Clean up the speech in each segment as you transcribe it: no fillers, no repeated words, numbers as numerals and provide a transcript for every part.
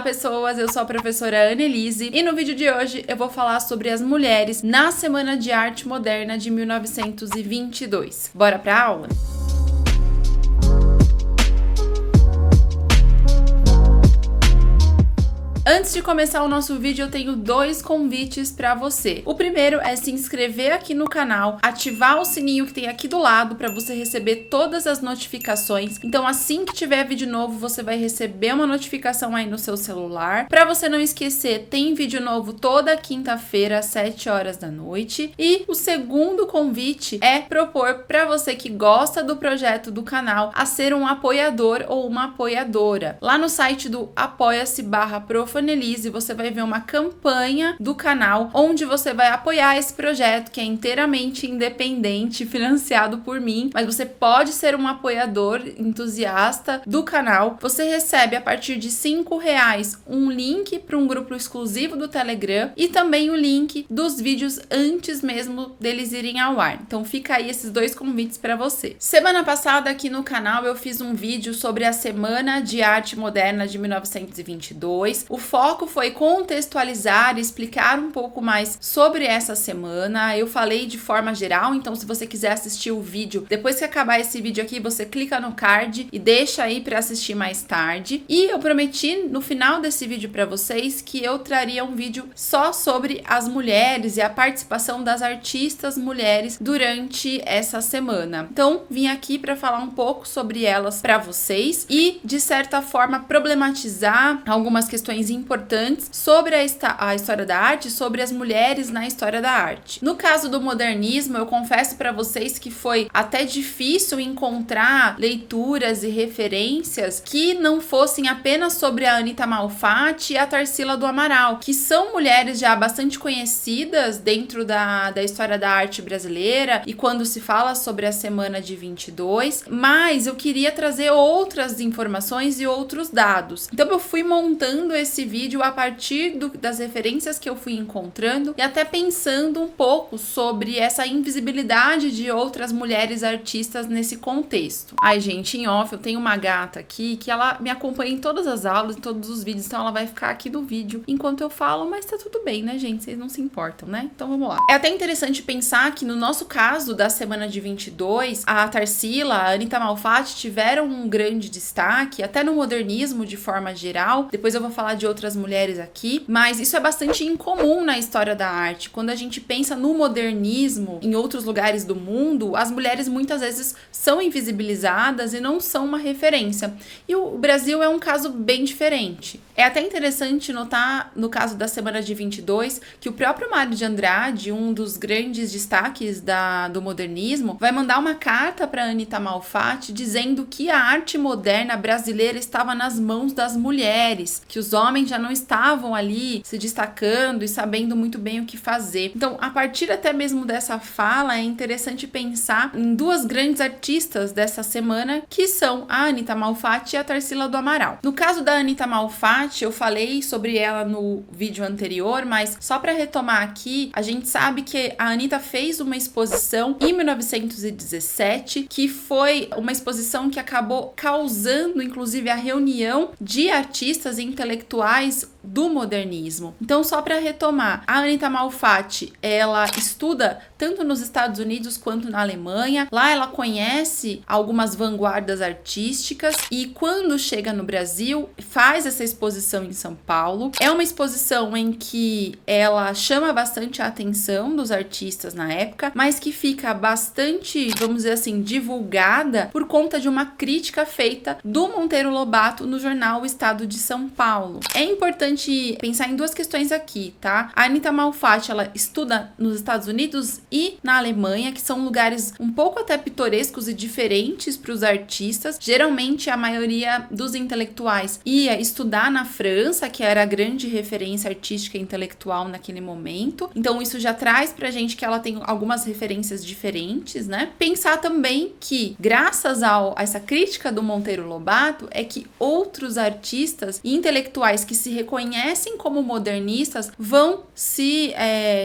pessoas, eu sou a professora Annelise e no vídeo de hoje eu vou falar sobre as mulheres na Semana de Arte Moderna de 1922. Bora pra aula? Antes de começar o nosso vídeo, eu tenho dois convites para você. O primeiro é se inscrever aqui no canal, ativar o sininho que tem aqui do lado para você receber todas as notificações. Então, assim que tiver vídeo novo, você vai receber uma notificação aí no seu celular. Para você não esquecer, tem vídeo novo toda quinta-feira às 7 horas da noite. E o segundo convite é propor para você que gosta do projeto do canal a ser um apoiador ou uma apoiadora. Lá no site do apoia-se/Prof. Annelise, você vai ver uma campanha do canal onde você vai apoiar esse projeto que é inteiramente independente, financiado por mim, mas você pode ser um apoiador entusiasta do canal. Você recebe a partir de R$5 um link para um grupo exclusivo do Telegram e também o link dos vídeos antes mesmo deles irem ao ar. Então fica aí esses dois convites para você. Semana passada aqui no canal eu fiz um vídeo sobre a Semana de Arte Moderna de 1922. O foco foi contextualizar e explicar um pouco mais sobre essa semana. Eu falei de forma geral, então se você quiser assistir o vídeo, depois que acabar esse vídeo aqui, você clica no card e deixa aí para assistir mais tarde. E eu prometi no final desse vídeo para vocês que eu traria um vídeo só sobre as mulheres e a participação das artistas mulheres durante essa semana. Então, vim aqui para falar um pouco sobre elas para vocês e, de certa forma, problematizar algumas questões importantes sobre a história da arte, sobre as mulheres na história da arte. No caso do modernismo, eu confesso para vocês que foi até difícil encontrar leituras e referências que não fossem apenas sobre a Anita Malfatti e a Tarsila do Amaral, que são mulheres já bastante conhecidas dentro da história da arte brasileira e quando se fala sobre a Semana de 22, mas eu queria trazer outras informações e outros dados. Então eu fui montando esse vídeo a partir das referências que eu fui encontrando e até pensando um pouco sobre essa invisibilidade de outras mulheres artistas nesse contexto. Ai, gente, em off, eu tenho uma gata aqui que ela me acompanha em todas as aulas, em todos os vídeos, então ela vai ficar aqui no vídeo enquanto eu falo, mas tá tudo bem, né, gente? Vocês não se importam, né? Então vamos lá. É até interessante pensar que no nosso caso da Semana de 22, a Tarsila, a Anita Malfatti tiveram um grande destaque, até no modernismo de forma geral. Depois eu vou falar de outras mulheres aqui, mas isso é bastante incomum na história da arte. Quando a gente pensa no modernismo em outros lugares do mundo, as mulheres muitas vezes são invisibilizadas e não são uma referência. E o Brasil é um caso bem diferente. É até interessante notar, no caso da Semana de 22, que o próprio Mário de Andrade, um dos grandes destaques do modernismo, vai mandar uma carta para Anita Malfatti dizendo que a arte moderna brasileira estava nas mãos das mulheres, que os homens já não estavam ali se destacando e sabendo muito bem o que fazer. Então, a partir até mesmo dessa fala, é interessante pensar em duas grandes artistas dessa semana, que são a Anita Malfatti e a Tarsila do Amaral. No caso da Anita Malfatti, eu falei sobre ela no vídeo anterior, mas só para retomar aqui, a gente sabe que a Anita fez uma exposição em 1917, que foi uma exposição que acabou causando, inclusive, a reunião de artistas e intelectuais do modernismo. Então, só para retomar, a Anita Malfatti, ela estuda tanto nos Estados Unidos quanto na Alemanha. Lá ela conhece algumas vanguardas artísticas e quando chega no Brasil, faz essa exposição em São Paulo. É uma exposição em que ela chama bastante a atenção dos artistas na época, mas que fica bastante, vamos dizer assim, divulgada por conta de uma crítica feita do Monteiro Lobato no jornal O Estado de São Paulo. É importante pensar em duas questões aqui, tá? A Anita Malfatti, ela estuda nos Estados Unidos e na Alemanha, que são lugares um pouco até pitorescos e diferentes para os artistas. Geralmente, a maioria dos intelectuais ia estudar na França, que era a grande referência artística e intelectual naquele momento. Então, isso já traz pra gente que ela tem algumas referências diferentes, né? Pensar também que, graças a essa crítica do Monteiro Lobato, é que outros artistas e intelectuais que se reconhecem como modernistas vão se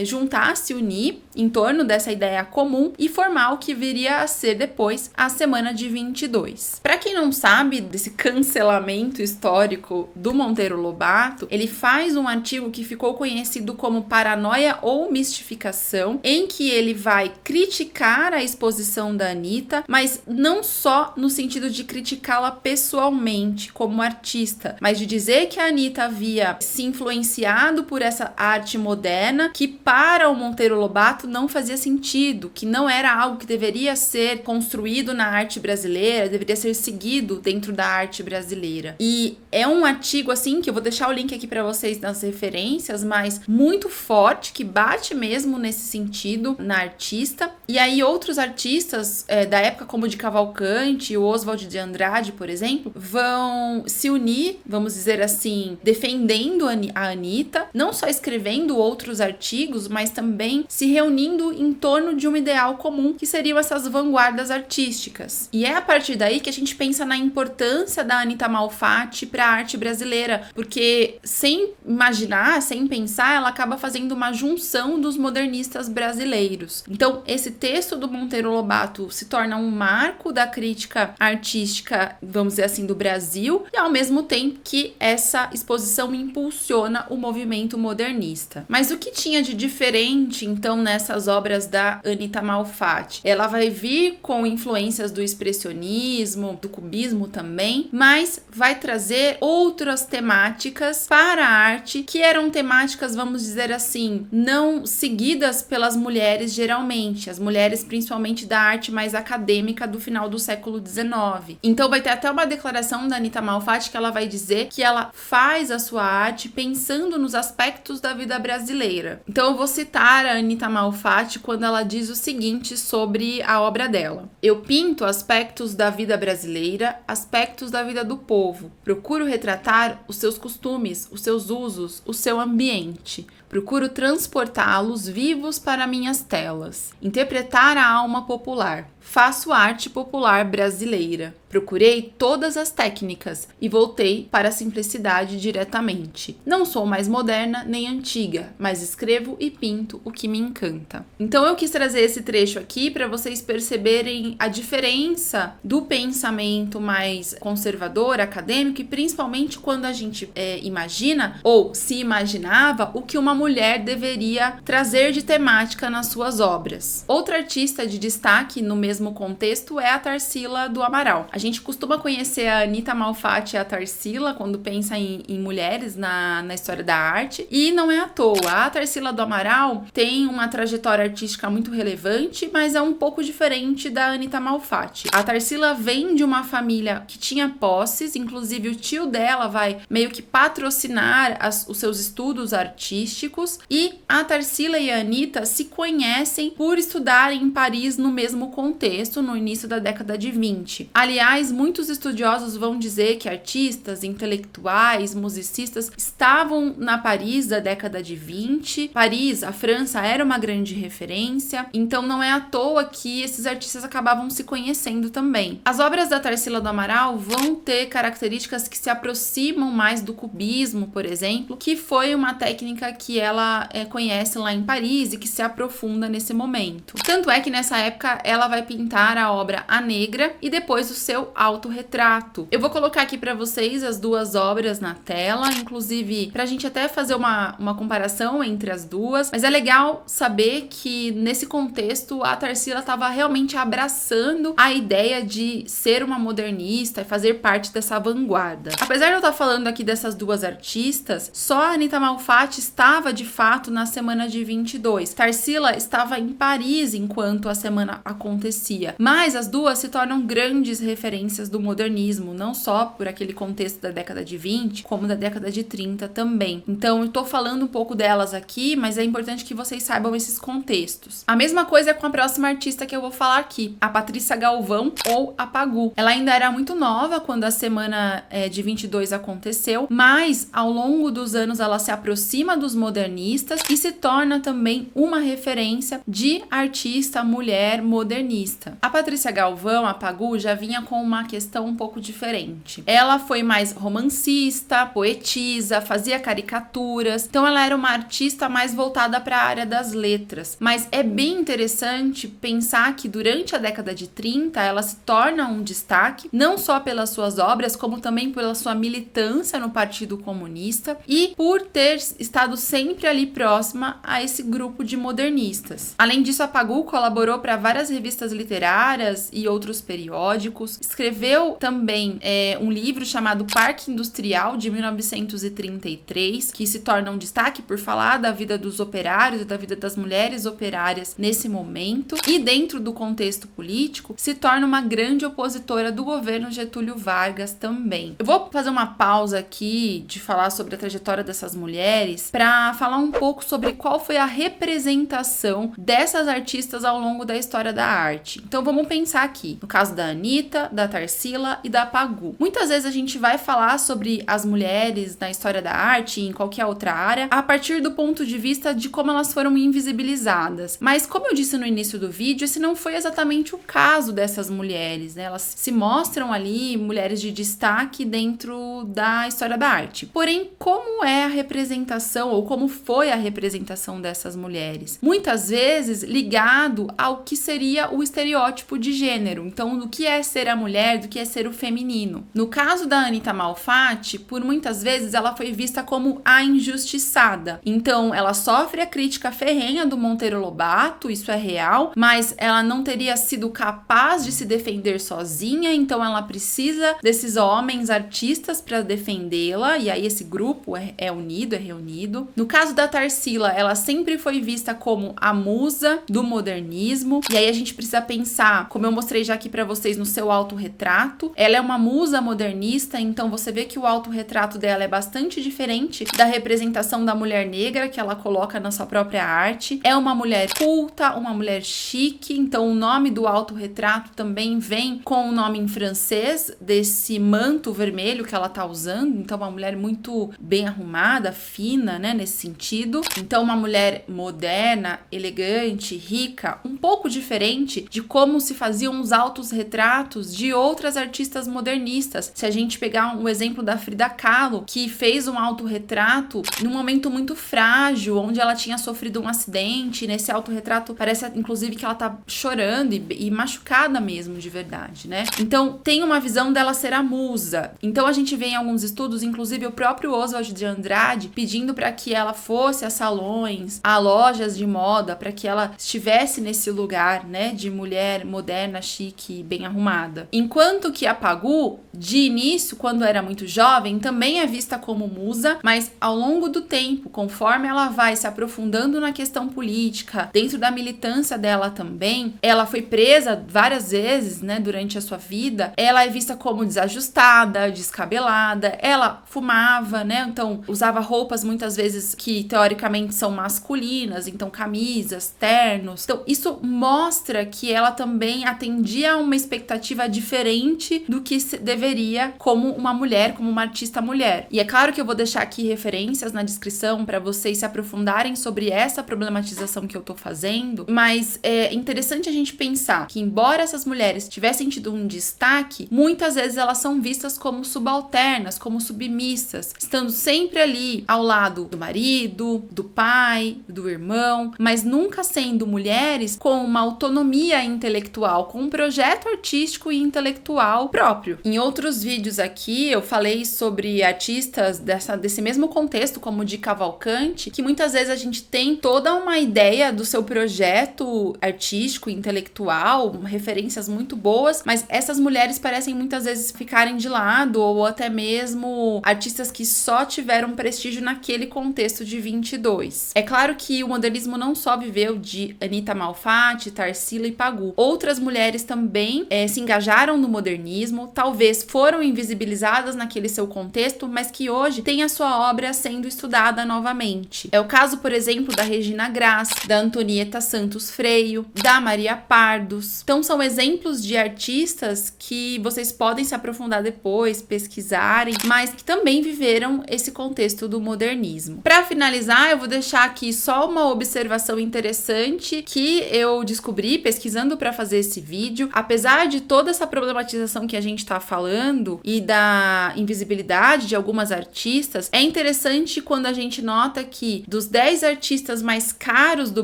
juntar, se unir em torno dessa ideia comum e formar o que viria a ser depois a Semana de 22. Para quem não sabe desse cancelamento histórico do Monteiro Lobato, ele faz um artigo que ficou conhecido como Paranoia ou Mistificação, em que ele vai criticar a exposição da Anitta, mas não só no sentido de criticá-la pessoalmente como artista, mas de dizer que a Anitta havia se influenciado por essa arte moderna que para o Monteiro Lobato não fazia sentido, que não era algo que deveria ser construído na arte brasileira, deveria ser seguido dentro da arte brasileira. E é um artigo assim, que eu vou deixar o link aqui para vocês nas referências, mas muito forte, que bate mesmo nesse sentido na artista. E aí outros artistas da época, como de Cavalcante, o Oswald de Andrade, por exemplo, vão se unir, vamos dizer assim, defendendo a Anitta, não só escrevendo outros artigos, mas também se reunindo em torno de um ideal comum, que seriam essas vanguardas artísticas. E é a partir daí que a gente pensa na importância da Anitta Malfatti para a arte brasileira, porque sem imaginar, sem pensar, ela acaba fazendo uma junção dos modernistas brasileiros. Então, esse texto do Monteiro Lobato se torna um marco da crítica artística, vamos dizer assim, do Brasil, e ao mesmo tempo que essa exposição impulsiona o movimento modernista. Mas o que tinha de diferente, então, nessas obras da Anitta Malfatti? Ela vai vir com influências do expressionismo, do cubismo também, mas vai trazer outras temáticas para a arte, que eram temáticas, vamos dizer assim, não seguidas pelas mulheres geralmente, as mulheres principalmente da arte mais acadêmica do final do século XIX. Então vai ter até uma declaração da Anitta Malfatti que ela vai dizer que ela faz a sua arte pensando nos aspectos da vida brasileira. Então eu vou citar a Anitta Malfatti quando ela diz o seguinte sobre a obra dela: eu pinto aspectos da vida brasileira, aspectos da vida do povo. Procuro retratar os seus costumes, os seus usos, o seu ambiente. Procuro transportá-los vivos para minhas telas. Interpretar a alma popular. Faço arte popular brasileira. Procurei todas as técnicas e voltei para a simplicidade diretamente. Não sou mais moderna nem antiga, mas escrevo e pinto o que me encanta. Então eu quis trazer esse trecho aqui para vocês perceberem a diferença do pensamento mais conservador, acadêmico, e principalmente quando a gente imagina ou se imaginava o que uma mulher deveria trazer de temática nas suas obras. Outra artista de destaque no mesmo contexto é a Tarsila do Amaral. A gente costuma conhecer a Anitta Malfatti e a Tarsila quando pensa em mulheres na história da arte, e não é à toa. A Tarsila do Amaral tem uma trajetória artística muito relevante, mas é um pouco diferente da Anitta Malfatti. A Tarsila vem de uma família que tinha posses, inclusive o tio dela vai meio que patrocinar os seus estudos artísticos, e a Tarsila e a Anitta se conhecem por estudarem em Paris no mesmo contexto, no início da década de 20. Aliás, muitos estudiosos vão dizer que artistas, intelectuais, musicistas estavam na Paris da década de 20. Paris, a França, era uma grande referência, então não é à toa que esses artistas acabavam se conhecendo também. As obras da Tarsila do Amaral vão ter características que se aproximam mais do cubismo, por exemplo, que foi uma técnica que ela conhece lá em Paris e que se aprofunda nesse momento. Tanto é que nessa época ela vai pintar a obra A Negra e depois o seu autorretrato. Eu vou colocar aqui para vocês as duas obras na tela, inclusive pra gente até fazer uma comparação entre as duas, mas é legal saber que nesse contexto a Tarsila estava realmente abraçando a ideia de ser uma modernista e fazer parte dessa vanguarda. Apesar de eu estar falando aqui dessas duas artistas, só a Anitta Malfatti estava de fato na Semana de 22. Tarsila estava em Paris enquanto a semana acontecia, mas as duas se tornam grandes referências do modernismo, não só por aquele contexto da década de 20, como da década de 30 também. Então eu tô falando um pouco delas aqui, mas é importante que vocês saibam esses contextos. A mesma coisa é com a próxima artista que eu vou falar aqui, a Patrícia Galvão, ou a Pagu. Ela ainda era muito nova quando a Semana de 22 aconteceu, mas ao longo dos anos ela se aproxima dos modernistas e se torna também uma referência de artista mulher modernista. A Patrícia Galvão, a Pagu, já vinha com com uma questão um pouco diferente. Ela foi mais romancista, poetisa, fazia caricaturas, então ela era uma artista mais voltada para a área das letras. Mas é bem interessante pensar que durante a década de 30 ela se torna um destaque, não só pelas suas obras, como também pela sua militância no Partido Comunista e por ter estado sempre ali próxima a esse grupo de modernistas. Além disso, a Pagou colaborou para várias revistas literárias e outros periódicos. Escreveu também um livro chamado Parque Industrial, de 1933, que se torna um destaque por falar da vida dos operários e da vida das mulheres operárias nesse momento. E dentro do contexto político, se torna uma grande opositora do governo Getúlio Vargas também. Eu vou fazer uma pausa aqui de falar sobre a trajetória dessas mulheres para falar um pouco sobre qual foi a representação dessas artistas ao longo da história da arte. Então vamos pensar aqui, no caso da Anitta, da Tarsila e da Pagou. Muitas vezes a gente vai falar sobre as mulheres na história da arte e em qualquer outra área a partir do ponto de vista de como elas foram invisibilizadas. Mas como eu disse no início do vídeo, esse não foi exatamente o caso dessas mulheres, né? Elas se mostram ali mulheres de destaque dentro da história da arte. Porém, como é a representação ou como foi a representação dessas mulheres? Muitas vezes ligado ao que seria o estereótipo de gênero. Então, do que é ser a mulher, do que é ser o feminino. No caso da Anitta Malfatti, por muitas vezes ela foi vista como a injustiçada. Então, ela sofre a crítica ferrenha do Monteiro Lobato, isso é real, mas ela não teria sido capaz de se defender sozinha, então ela precisa desses homens artistas para defendê-la, e aí esse grupo é unido, é reunido. No caso da Tarsila, ela sempre foi vista como a musa do modernismo, e aí a gente precisa pensar, como eu mostrei já aqui para vocês no seu autorretrato, ela é uma musa modernista, então você vê que o autorretrato dela é bastante diferente da representação da mulher negra que ela coloca na sua própria arte. É uma mulher culta, uma mulher chique, então o nome do autorretrato também vem com o nome em francês desse manto vermelho que ela tá usando, então uma mulher muito bem arrumada, fina, né, nesse sentido. Então uma mulher moderna, elegante, rica, um pouco diferente de como se faziam os autorretratos de outras artistas modernistas. Se a gente pegar um exemplo da Frida Kahlo, que fez um autorretrato num momento muito frágil, onde ela tinha sofrido um acidente, nesse autorretrato parece inclusive que ela tá chorando e machucada mesmo, de verdade, né? Então tem uma visão dela ser a musa. Então a gente vê em alguns estudos, inclusive o próprio Oswald de Andrade pedindo para que ela fosse a salões, a lojas de moda, para que ela estivesse nesse lugar, né, de mulher moderna, chique, bem arrumada. Enquanto que a Pagou, de início, quando era muito jovem, também é vista como musa, mas ao longo do tempo, conforme ela vai se aprofundando na questão política, dentro da militância dela também, ela foi presa várias vezes, né, durante a sua vida. Ela é vista como desajustada, descabelada, ela fumava, né, então usava roupas muitas vezes que teoricamente são masculinas, então camisas, ternos. Então isso mostra que ela também atendia a uma expectativa diferente do que deveria como uma mulher, como uma artista mulher. E é claro que eu vou deixar aqui referências na descrição para vocês se aprofundarem sobre essa problematização que eu tô fazendo, mas é interessante a gente pensar que embora essas mulheres tivessem tido um destaque, muitas vezes elas são vistas como subalternas, como submissas, estando sempre ali ao lado do marido, do pai, do irmão, mas nunca sendo mulheres com uma autonomia intelectual, com um projeto artístico e intelectual próprio. Em outros vídeos aqui eu falei sobre artistas desse mesmo contexto, como de Cavalcante, que muitas vezes a gente tem toda uma ideia do seu projeto artístico e intelectual, referências muito boas, mas essas mulheres parecem muitas vezes ficarem de lado, ou até mesmo artistas que só tiveram prestígio naquele contexto de 22. É claro que o modernismo não só viveu de Anitta Malfatti, Tarsila e Pagou. Outras mulheres também se engajaram no modernismo, talvez foram invisibilizadas naquele seu contexto, mas que hoje tem a sua obra sendo estudada novamente. É o caso, por exemplo, da Regina Graz, da Antonieta Santos Freio, da Maria Pardos. Então são exemplos de artistas que vocês podem se aprofundar depois, pesquisarem, mas que também viveram esse contexto do modernismo. Para finalizar, eu vou deixar aqui só uma observação interessante que eu descobri pesquisando para fazer esse vídeo. Apesar de toda essa problematização que a gente tá falando e da invisibilidade de algumas artistas, é interessante quando a gente nota que dos 10 artistas mais caros do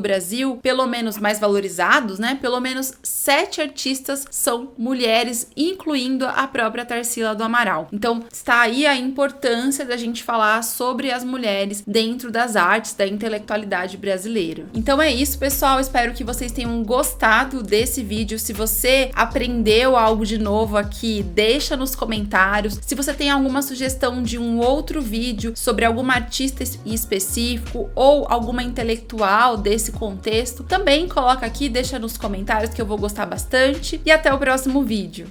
Brasil, pelo menos mais valorizados, né? Pelo menos 7 artistas são mulheres, incluindo a própria Tarsila do Amaral. Então, está aí a importância da gente falar sobre as mulheres dentro das artes, da intelectualidade brasileira. Então é isso, pessoal. Espero que vocês tenham gostado desse vídeo. Se você aprendeu algo de novo aqui, deixa nos comentários. Se você tem alguma sugestão de um outro vídeo sobre alguma artista específico ou alguma intelectual desse contexto, também coloca aqui, deixa nos comentários que eu vou gostar bastante. E até o próximo vídeo.